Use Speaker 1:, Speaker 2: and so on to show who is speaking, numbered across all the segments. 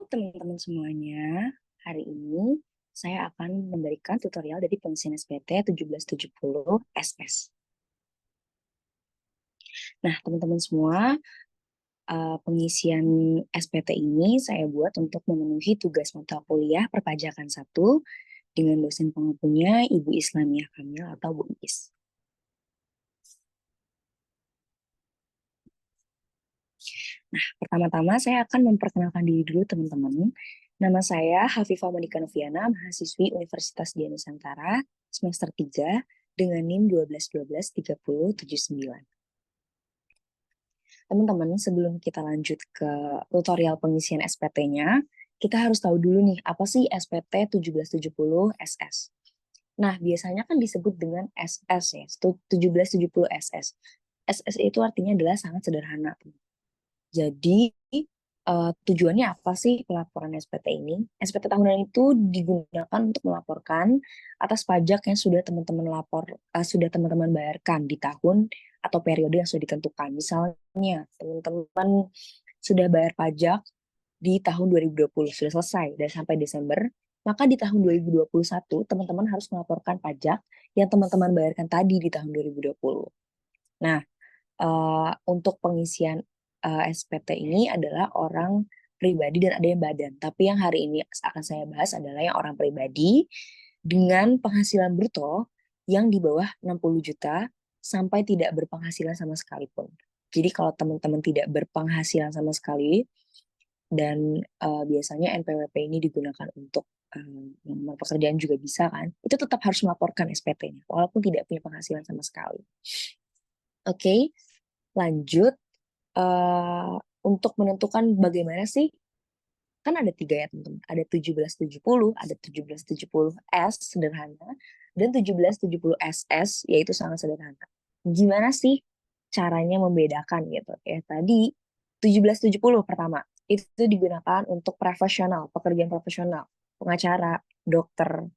Speaker 1: teman-teman semuanya, hari ini saya akan memberikan tutorial dari pengisian SPT 1770 SS. Nah, teman-teman semua, pengisian SPT ini saya buat untuk memenuhi tugas mata kuliah perpajakan 1 dengan dosen pengampunya Ibu Islamiah Kamil atau Bu Is. Nah, pertama-tama saya akan memperkenalkan diri dulu teman-teman. Nama saya Hafifah Monika Noviana, mahasiswi Universitas Dian Nusantara, semester 3, dengan NIM 12123079. Teman-teman, sebelum kita lanjut ke tutorial pengisian SPT-nya, kita harus tahu dulu nih, apa sih SPT 1770 SS? Nah, biasanya kan disebut dengan SS ya, 1770 SS. SS itu artinya adalah sangat sederhana. Jadi, tujuannya apa sih pelaporan SPT ini? SPT tahunan itu digunakan untuk melaporkan atas pajak yang sudah teman-teman bayarkan di tahun atau periode yang sudah ditentukan. Misalnya, teman-teman sudah bayar pajak di tahun 2020, sudah selesai dan sampai Desember, maka di tahun 2021 teman-teman harus melaporkan pajak yang teman-teman bayarkan tadi di tahun 2020. Nah, untuk pengisian SPT ini adalah orang pribadi dan ada yang badan. Tapi yang hari ini akan saya bahas adalah yang orang pribadi dengan penghasilan bruto yang di bawah 60 juta sampai tidak berpenghasilan sama sekali pun. Jadi kalau teman-teman tidak berpenghasilan sama sekali dan biasanya NPWP ini digunakan untuk melamar pekerjaan juga bisa kan, itu tetap harus melaporkan SPT-nya walaupun tidak punya penghasilan sama sekali. Oke, lanjut. Untuk menentukan bagaimana sih, kan ada 3 ya teman-teman, ada 1770, ada 1770S sederhana, dan 1770 SS yaitu sangat sederhana. Gimana sih caranya membedakan gitu ya? Tadi 1770 pertama, itu digunakan untuk profesional, pekerjaan profesional, pengacara, dokter,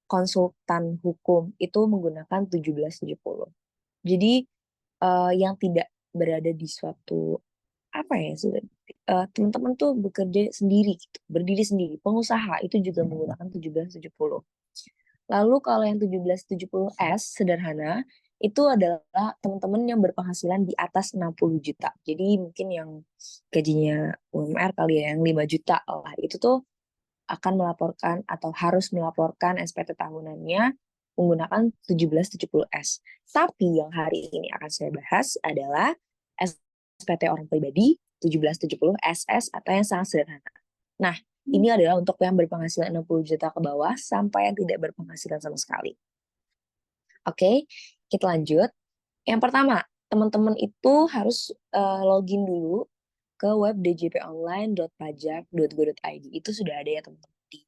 Speaker 1: konsultan hukum, itu menggunakan 1770. Jadi yang tidak berada di suatu apa ya, teman-teman tuh bekerja sendiri gitu, berdiri sendiri, pengusaha itu juga menggunakan 1770. Lalu kalau yang 1770S sederhana, itu adalah teman-teman yang berpenghasilan di atas 60 juta. Jadi mungkin yang gajinya UMR kali ya, yang 5 juta lah, itu tuh akan melaporkan atau harus melaporkan SPT tahunannya menggunakan 1770S. Tapi yang hari ini akan saya bahas adalah SPT orang pribadi 1770 SS atau yang sangat sederhana. Nah, ini adalah untuk yang berpenghasilan 60 juta ke bawah sampai yang tidak berpenghasilan sama sekali. Oke, kita lanjut. Yang pertama, teman-teman itu harus login dulu ke web djponline.pajak.go.id. Itu sudah ada ya teman-teman di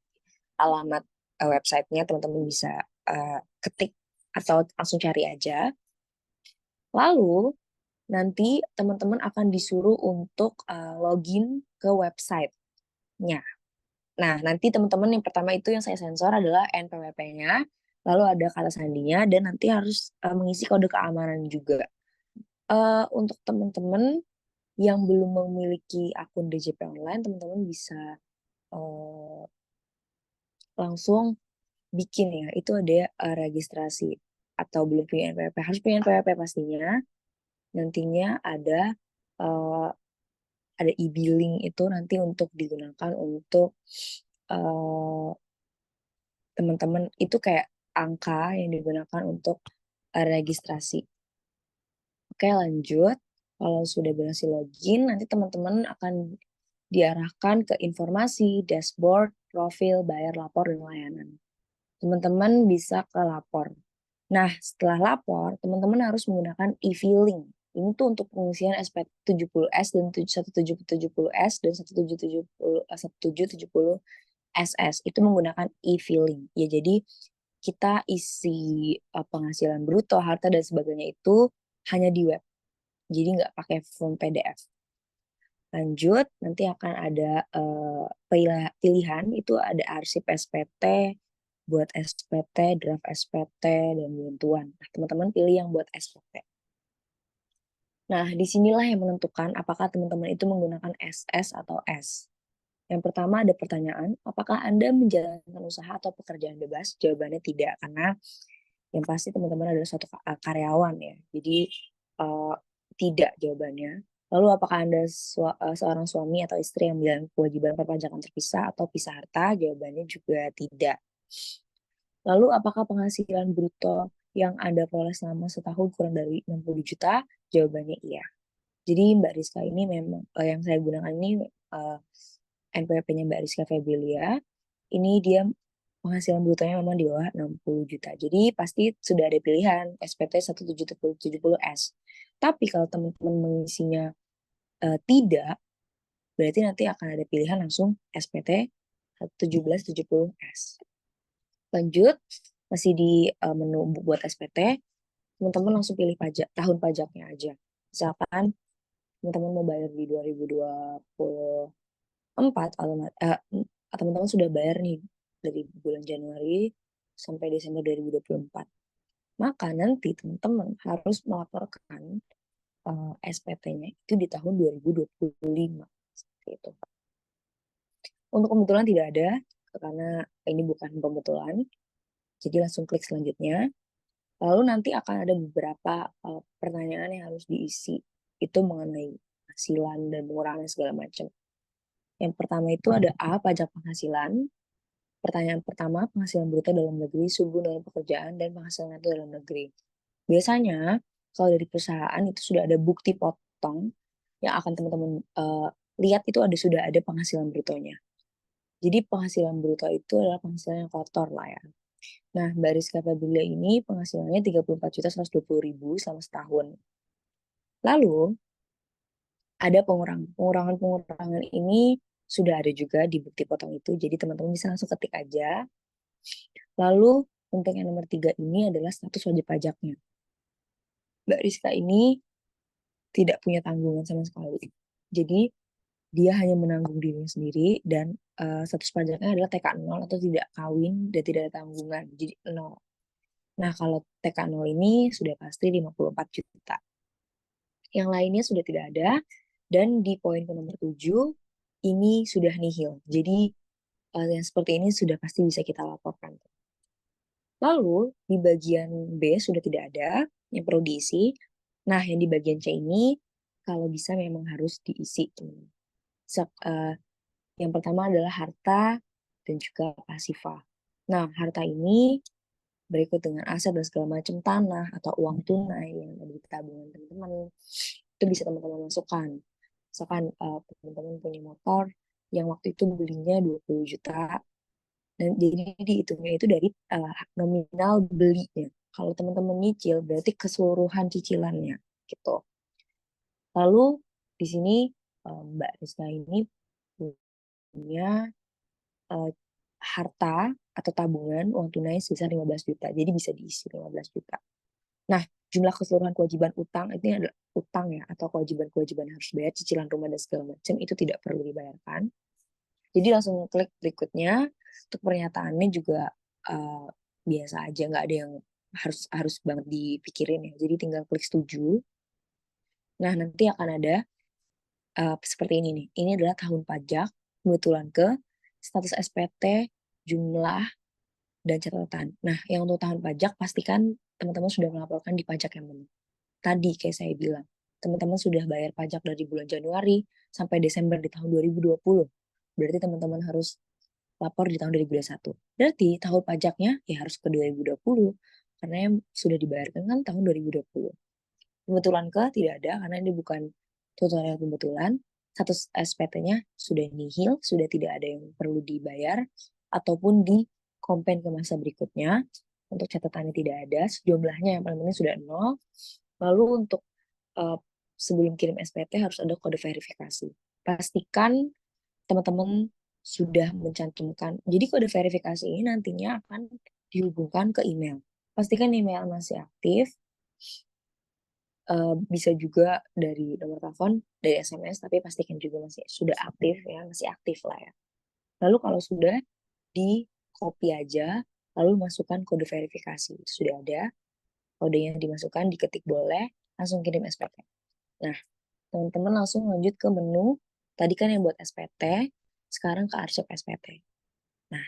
Speaker 1: alamat websitenya, teman-teman bisa ketik atau langsung cari aja. Lalu nanti teman-teman akan disuruh untuk login ke websitenya. Nah, nanti teman-teman yang pertama itu yang saya sensor adalah NPWP-nya, lalu ada kata sandinya, dan nanti harus mengisi kode keamanan juga. Untuk teman-teman yang belum memiliki akun DJP Online, teman-teman bisa langsung bikin ya. Itu ada registrasi atau belum punya NPWP. Harus punya NPWP pastinya. Nantinya ada e-billing itu nanti untuk digunakan untuk teman-teman itu kayak angka yang digunakan untuk registrasi. Oke, lanjut. Kalau sudah berhasil login, nanti teman-teman akan diarahkan ke informasi, dashboard, profil, bayar, lapor, dan layanan. Teman-teman bisa ke lapor. Nah, setelah lapor, teman-teman harus menggunakan e-filing. Ini tuh untuk pengisian SP 70S dan 1770S dan 1770 SS. Itu menggunakan e-filing. Ya, jadi kita isi penghasilan bruto, harta, dan sebagainya itu hanya di web. Jadi nggak pakai form PDF. Lanjut, nanti akan ada pilihan, itu ada arsip SPT, buat SPT, draft SPT, dan bantuan. Nah, teman-teman pilih yang buat SPT. Nah, disinilah yang menentukan apakah teman-teman itu menggunakan SS atau S. Yang pertama ada pertanyaan, apakah Anda menjalankan usaha atau pekerjaan bebas? Jawabannya tidak, karena yang pasti teman-teman adalah suatu karyawan ya. Jadi uh, tidak jawabannya. Lalu apakah Anda seorang suami atau istri yang menjalankan kewajiban perpajakan terpisah atau pisah harta? Jawabannya juga tidak. Lalu apakah penghasilan bruto yang Anda peroleh selama setahun kurang dari 60 juta? Jawabannya iya. Jadi Mbak Rizka ini memang yang saya gunakan ini NPWP-nya Mbak Rizka Febrilia. Ini dia penghasilan brutonya memang di bawah 60 juta. Jadi pasti sudah ada pilihan SPT 1770S. Tapi kalau teman-teman mengisinya tidak, berarti nanti akan ada pilihan langsung SPT 1770S. Lanjut, masih di menu buat SPT, teman-teman langsung pilih pajak, tahun pajaknya aja. Misalkan teman-teman mau bayar di 2024, teman-teman sudah bayar nih dari bulan Januari sampai Desember 2024. Maka nanti teman-teman harus melaporkan SPT-nya itu di tahun 2025. Seperti itu. Untuk kebetulan tidak ada, karena ini bukan pembetulan. Jadi langsung klik selanjutnya. Lalu nanti akan ada beberapa pertanyaan yang harus diisi. Itu mengenai penghasilan dan pengurangan segala macam. Yang pertama itu ada A, pajak penghasilan. Pertanyaan pertama, penghasilan bruto dalam negeri, subuh dalam pekerjaan, dan penghasilan neto dalam negeri. Biasanya, kalau dari perusahaan itu sudah ada bukti potong yang akan teman-teman lihat itu sudah ada penghasilan brutonya. Jadi penghasilan bruto itu adalah penghasilan yang kotor lah ya. Nah, Mbak Rizka Febrilia ini penghasilannya 34.120.000 selama setahun. Lalu, ada pengurangan. Pengurangan ini sudah ada juga di bukti potong itu. Jadi teman-teman bisa langsung ketik aja. Lalu, untuk yang nomor 3 ini adalah status wajib pajaknya. Mbak Rizka ini tidak punya tanggungan sama sekali. Jadi, dia hanya menanggung dirinya sendiri dan status pajaknya adalah TK 0 atau tidak kawin dan tidak ada tanggungan. Jadi 0. Nah, kalau TK 0 ini sudah pasti 54 juta. Yang lainnya sudah tidak ada. Dan di poin ke nomor 7, ini sudah nihil. Jadi, yang seperti ini sudah pasti bisa kita laporkan. Lalu, di bagian B sudah tidak ada yang perlu diisi. Nah, yang di bagian C ini, kalau bisa memang harus diisi. Yang pertama adalah harta dan juga pasifa. Nah, harta ini berikut dengan aset dan segala macam tanah atau uang tunai yang ada di tabungan teman-teman. Itu bisa teman-teman masukkan. Misalkan teman-teman punya motor yang waktu itu belinya 20 juta, dan jadi dihitungnya itu dari nominal belinya. Kalau teman-teman nyicil, berarti keseluruhan cicilannya. Gitu. Lalu di sini Mbak Rizka ini punya harta atau tabungan uang tunai sebesar 15 juta. Jadi bisa diisi 15 juta. Nah, jumlah keseluruhan kewajiban utang ini adalah utang ya, atau kewajiban-kewajiban harus bayar, cicilan rumah dan segala macam itu tidak perlu dibayarkan. Jadi langsung klik berikutnya. Untuk pernyataannya juga biasa aja, nggak ada yang harus banget dipikirin ya. Jadi tinggal klik setuju. Nah, nanti akan ada seperti ini nih. Ini adalah tahun pajak, kebetulan ke status SPT, jumlah, dan catatan. Nah, yang untuk tahun pajak, pastikan teman-teman sudah melaporkan di pajak yang benar. Tadi, kayak saya bilang, teman-teman sudah bayar pajak dari bulan Januari sampai Desember di tahun 2020. Berarti teman-teman harus lapor di tahun 2021. Berarti tahun pajaknya ya harus ke 2020, karena yang sudah dibayarkan kan tahun 2020. Kebetulan ke tidak ada, karena ini bukan tutorial kebetulan. Status SPT-nya sudah nihil, sudah tidak ada yang perlu dibayar, ataupun di kompen ke masa berikutnya. Untuk catatannya tidak ada, jumlahnya yang paling penting sudah 0. Lalu untuk sebelum kirim SPT harus ada kode verifikasi. Pastikan teman-teman sudah mencantumkan. Jadi kode verifikasi ini nantinya akan dihubungkan ke email. Pastikan email masih aktif. Bisa juga dari nomor telepon, dari SMS, tapi pastikan juga masih sudah aktif ya, masih aktif lah ya. Lalu kalau sudah, di copy aja, lalu masukkan kode verifikasi. Sudah ada, kodenya dimasukkan, diketik boleh, langsung kirim SPT. Nah, teman-teman langsung lanjut ke menu, tadi kan yang buat SPT, sekarang ke arsip SPT. Nah,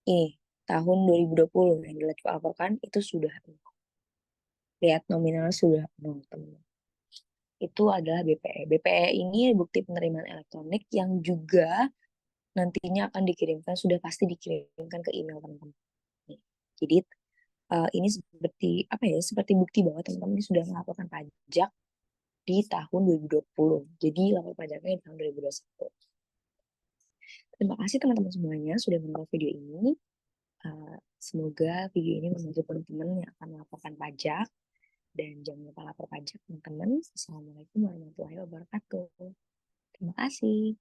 Speaker 1: ini tahun 2020 yang dilaporkan itu sudah lihat nominalnya sudah 0, teman. Itu adalah BPE. BPE ini bukti penerimaan elektronik yang juga nantinya akan dikirimkan, sudah pasti dikirimkan ke email teman-teman. Jadi ini seperti apa ya? Seperti bukti bahwa teman-teman ini sudah melaporkan pajak di tahun 2020. Jadi lapor pajaknya di tahun 2021. Terima kasih teman-teman semuanya sudah menonton video ini. Semoga video ini membantu teman-teman yang akan melaporkan pajak. Dan jangan lupa lapor pajak teman-teman. Assalamualaikum warahmatullahi wabarakatuh. Terima kasih.